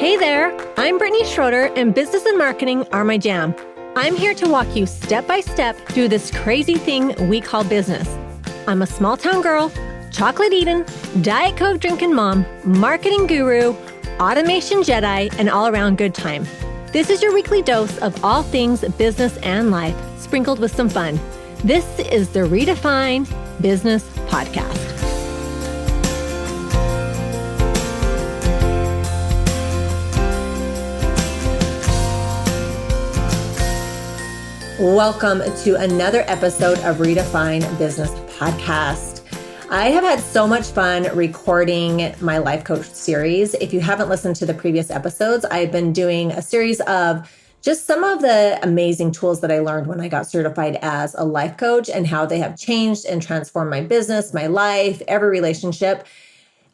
Hey there, I'm Brittni Schroeder, and business and marketing are my jam. I'm here to walk you step by step through this crazy thing we call business. I'm a small town girl, chocolate eating, Diet Coke drinking mom, marketing guru, automation Jedi, and all around good time. This is your weekly dose of all things business and life, sprinkled with some fun. This is the Redefine Business Podcast. Welcome to another episode of Redefine Business Podcast. I have had so much fun recording my life coach series. If you haven't listened to the previous episodes, I've been doing a series of just some of the amazing tools that I learned when I got certified as a life coach and how they have changed and transformed my business, my life, every relationship.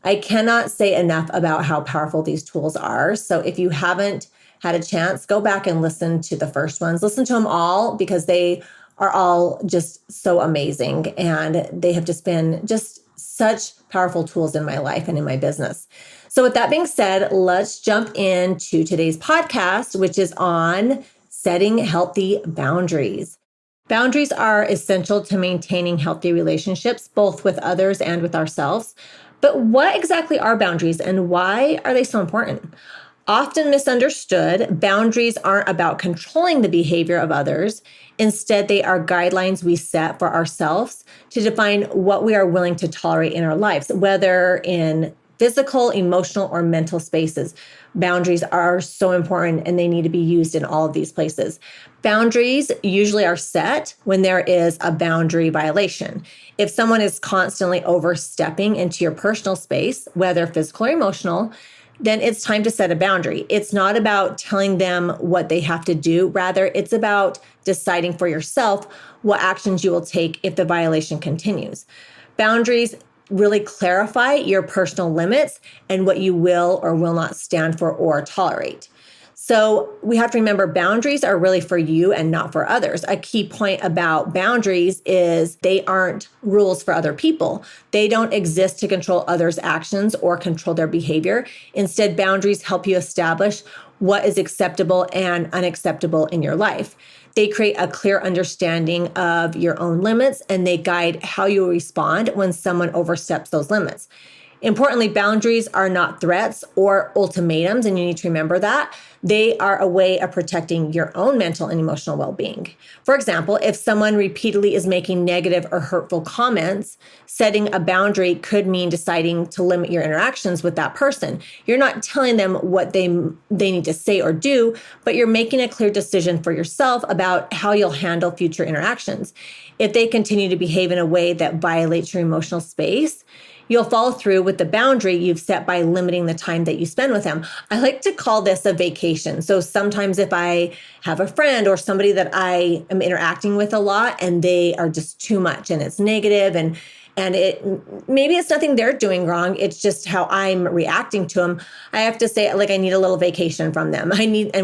I cannot say enough about how powerful these tools are. So if you haven't had a chance, go back and listen to the first ones. Listen to them all because they are all just so amazing. And they have just been just such powerful tools in my life and in my business. So with that being said, let's jump into today's podcast, which is on setting healthy boundaries. Boundaries are essential to maintaining healthy relationships, both with others and with ourselves. But what exactly are boundaries and why are they so important? Often misunderstood, boundaries aren't about controlling the behavior of others. Instead, they are guidelines we set for ourselves to define what we are willing to tolerate in our lives, whether in physical, emotional, or mental spaces. Boundaries are so important and they need to be used in all of these places. Boundaries usually are set when there is a boundary violation. If someone is constantly overstepping into your personal space, whether physical or emotional, then it's time to set a boundary. It's not about telling them what they have to do. Rather, it's about deciding for yourself what actions you will take if the violation continues. Boundaries really clarify your personal limits and what you will or will not stand for or tolerate. So we have to remember boundaries are really for you and not for others. A key point about boundaries is they aren't rules for other people. They don't exist to control others' actions or control their behavior. Instead, boundaries help you establish what is acceptable and unacceptable in your life. They create a clear understanding of your own limits and they guide how you respond when someone oversteps those limits. Importantly, boundaries are not threats or ultimatums, and you need to remember that. They are a way of protecting your own mental and emotional well-being. For example, if someone repeatedly is making negative or hurtful comments, setting a boundary could mean deciding to limit your interactions with that person. You're not telling them what they need to say or do, but you're making a clear decision for yourself about how you'll handle future interactions. If they continue to behave in a way that violates your emotional space, you'll follow through with the boundary you've set by limiting the time that you spend with them. I like to call this a vacation. So sometimes if I have a friend or somebody that I am interacting with a lot and they are just too much and it's negative and it maybe it's nothing they're doing wrong, it's just how I'm reacting to them, I have to say, like, I need a little vacation from them.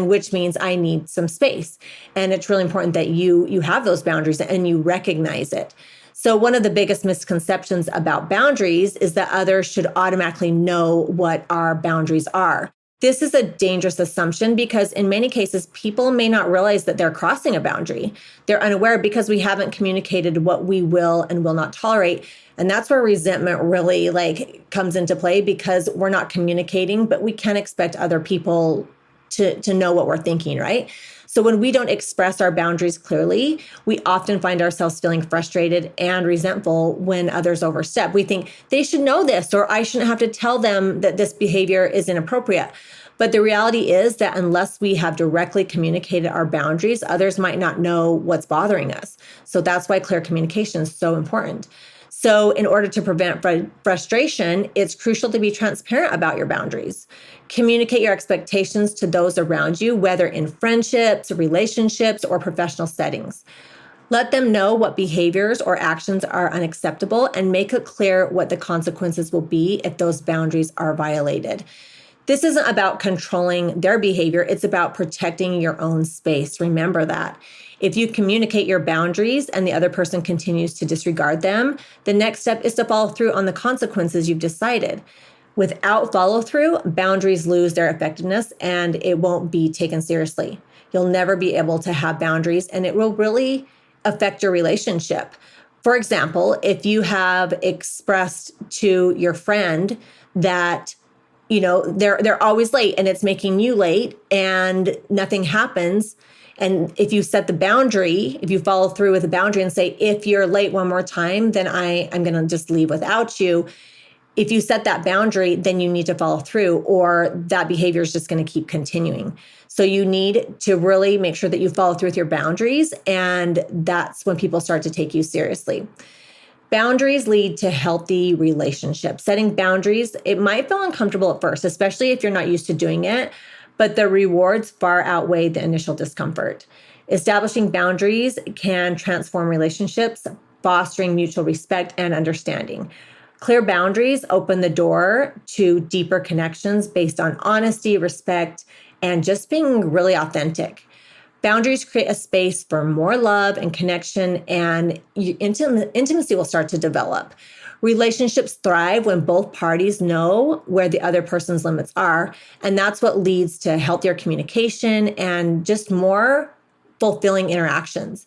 Which means I need some space. And it's really important that you have those boundaries and you recognize it. So one of the biggest misconceptions about boundaries is that others should automatically know what our boundaries are. This is a dangerous assumption because in many cases, people may not realize that they're crossing a boundary. They're unaware because we haven't communicated what we will and will not tolerate. And that's where resentment really comes into play because we're not communicating, but we can't expect other people to know what we're thinking, right? So when we don't express our boundaries clearly, we often find ourselves feeling frustrated and resentful when others overstep. We think they should know this, or I shouldn't have to tell them that this behavior is inappropriate. But the reality is that unless we have directly communicated our boundaries, others might not know what's bothering us. So that's why clear communication is so important. So in order to prevent frustration, it's crucial to be transparent about your boundaries. Communicate your expectations to those around you, whether in friendships, relationships, or professional settings. Let them know what behaviors or actions are unacceptable and make it clear what the consequences will be if those boundaries are violated. This isn't about controlling their behavior. It's about protecting your own space. Remember that. If you communicate your boundaries and the other person continues to disregard them, the next step is to follow through on the consequences you've decided. Without follow through, boundaries lose their effectiveness and it won't be taken seriously. You'll never be able to have boundaries and it will really affect your relationship. For example, if you have expressed to your friend that they're always late and it's making you late and nothing happens, and if you set the boundary, if you follow through with the boundary and say, if you're late one more time, then I'm going to just leave without you. If you set that boundary, then you need to follow through, or that behavior is just going to keep continuing. So you need to really make sure that you follow through with your boundaries. And that's when people start to take you seriously. Boundaries lead to healthy relationships. Setting boundaries, it might feel uncomfortable at first, especially if you're not used to doing it, but the rewards far outweigh the initial discomfort. Establishing boundaries can transform relationships, fostering mutual respect and understanding. Clear boundaries open the door to deeper connections based on honesty, respect, and just being really authentic. Boundaries create a space for more love and connection, and intimacy will start to develop. Relationships thrive when both parties know where the other person's limits are, and that's what leads to healthier communication and just more fulfilling interactions.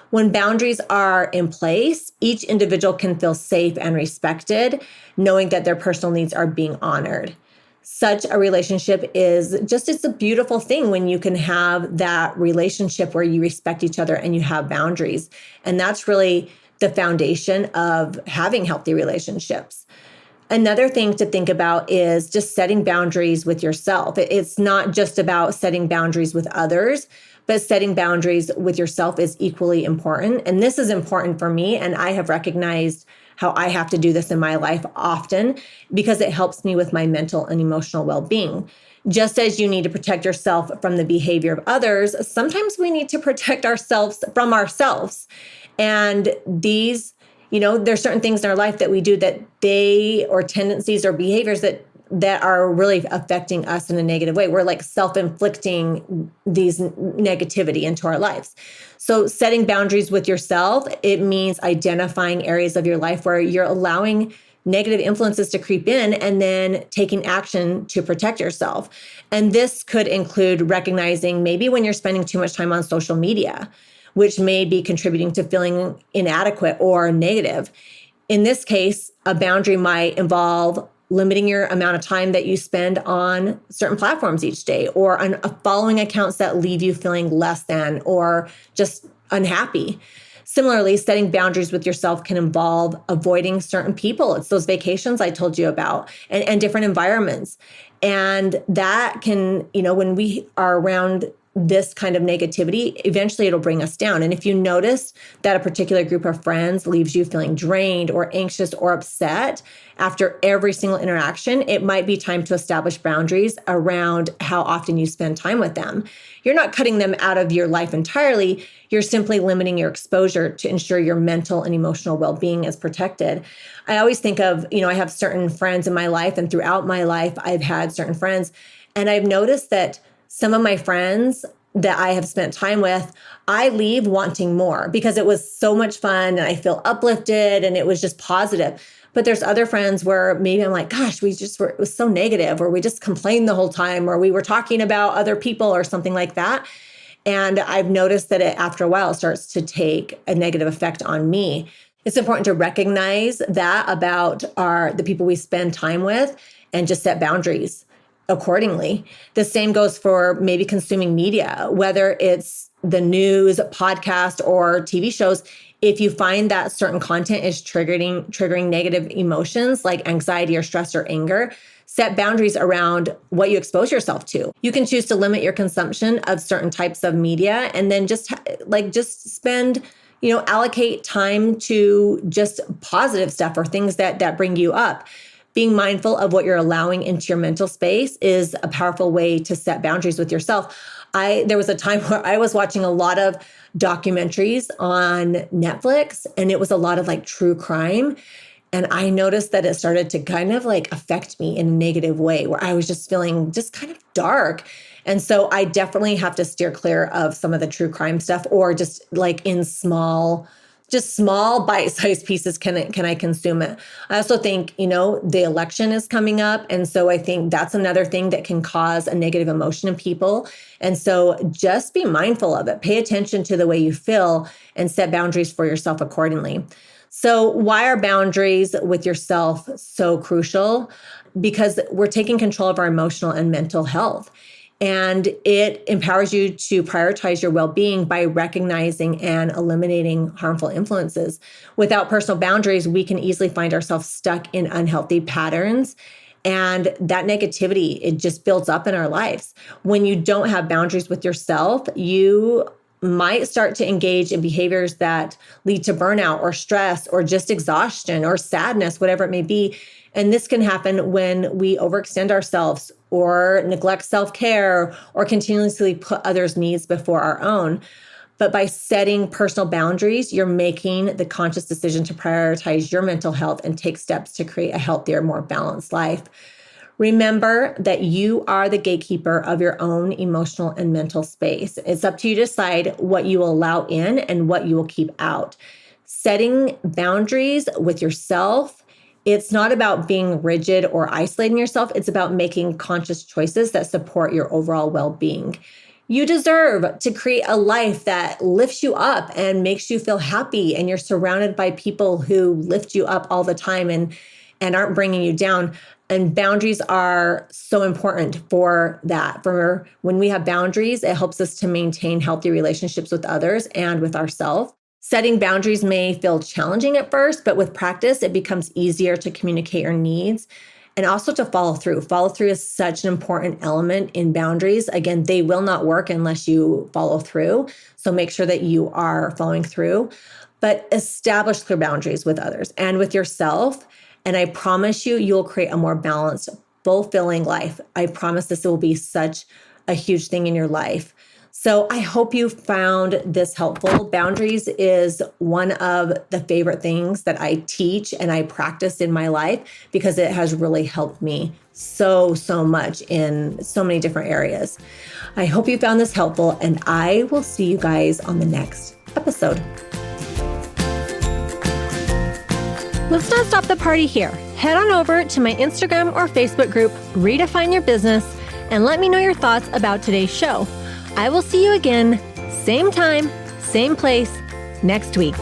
When boundaries are in place, each individual can feel safe and respected, knowing that their personal needs are being honored. Such a relationship it's a beautiful thing when you can have that relationship where you respect each other and you have boundaries. And that's really the foundation of having healthy relationships. Another thing to think about is just setting boundaries with yourself. It's not just about setting boundaries with others, but setting boundaries with yourself is equally important. And this is important for me. And I have recognized how I have to do this in my life often because it helps me with my mental and emotional well-being. Just as you need to protect yourself from the behavior of others, sometimes we need to protect ourselves from ourselves. And there's certain things in our life that we do or tendencies or behaviors that are really affecting us in a negative way. We're like self-inflicting these negativity into our lives. So setting boundaries with yourself, it means identifying areas of your life where you're allowing negative influences to creep in and then taking action to protect yourself. And this could include recognizing maybe when you're spending too much time on social media, which may be contributing to feeling inadequate or negative. In this case, a boundary might involve limiting your amount of time that you spend on certain platforms each day, or on following accounts that leave you feeling less than or just unhappy. Similarly, setting boundaries with yourself can involve avoiding certain people. It's those vacations I told you about and different environments. And that can, when we are around this kind of negativity, eventually it'll bring us down. And if you notice that a particular group of friends leaves you feeling drained or anxious or upset after every single interaction, it might be time to establish boundaries around how often you spend time with them. You're not cutting them out of your life entirely. You're simply limiting your exposure to ensure your mental and emotional well-being is protected. I always think of, I have certain friends in my life, and throughout my life, I've had certain friends, and I've noticed that some of my friends that I have spent time with, I leave wanting more because it was so much fun and I feel uplifted and it was just positive. But there's other friends where maybe I'm like, gosh, it was so negative, or we just complained the whole time, or we were talking about other people or something like that. And I've noticed that after a while, it starts to take a negative effect on me. It's important to recognize that about the people we spend time with and just set boundaries accordingly. The same goes for maybe consuming media, whether it's the news, podcast, or TV shows. If you find that certain content is triggering negative emotions like anxiety or stress or anger, set boundaries around what you expose yourself to. You can choose to limit your consumption of certain types of media and then just spend, allocate time to just positive stuff or things that bring you up. Being mindful of what you're allowing into your mental space is a powerful way to set boundaries with yourself. There was a time where I was watching a lot of documentaries on Netflix, and it was a lot of true crime. And I noticed that it started to kind of affect me in a negative way, where I was just feeling just kind of dark. And so I definitely have to steer clear of some of the true crime stuff, or just in small just small bite-sized pieces can I consume it. I also think, the election is coming up. And so I think that's another thing that can cause a negative emotion in people. And so just be mindful of it. Pay attention to the way you feel and set boundaries for yourself accordingly. So why are boundaries with yourself so crucial? Because we're taking control of our emotional and mental health. And it empowers you to prioritize your well-being by recognizing and eliminating harmful influences. Without personal boundaries, we can easily find ourselves stuck in unhealthy patterns. And that negativity, it just builds up in our lives. When you don't have boundaries with yourself, you might start to engage in behaviors that lead to burnout or stress or just exhaustion or sadness, whatever it may be. And this can happen when we overextend ourselves or neglect self-care or continuously put others' needs before our own. But by setting personal boundaries, you're making the conscious decision to prioritize your mental health and take steps to create a healthier, more balanced life. Remember that you are the gatekeeper of your own emotional and mental space. It's up to you to decide what you will allow in and what you will keep out. Setting boundaries with yourself, it's not about being rigid or isolating yourself. It's about making conscious choices that support your overall well-being. You deserve to create a life that lifts you up and makes you feel happy, and you're surrounded by people who lift you up all the time and aren't bringing you down. And boundaries are so important for that. For when we have boundaries, it helps us to maintain healthy relationships with others and with ourselves. Setting boundaries may feel challenging at first, but with practice, it becomes easier to communicate your needs and also to follow through. Follow through is such an important element in boundaries. Again, they will not work unless you follow through. So make sure that you are following through, but establish clear boundaries with others and with yourself. And I promise you, you'll create a more balanced, fulfilling life. I promise this will be such a huge thing in your life. So I hope you found this helpful. Boundaries is one of the favorite things that I teach and I practice in my life because it has really helped me so much in so many different areas. I hope you found this helpful, and I will see you guys on the next episode. Let's not stop the party here. Head on over to my Instagram or Facebook group, Redefine Your Business, and let me know your thoughts about today's show. I will see you again, same time, same place, next week.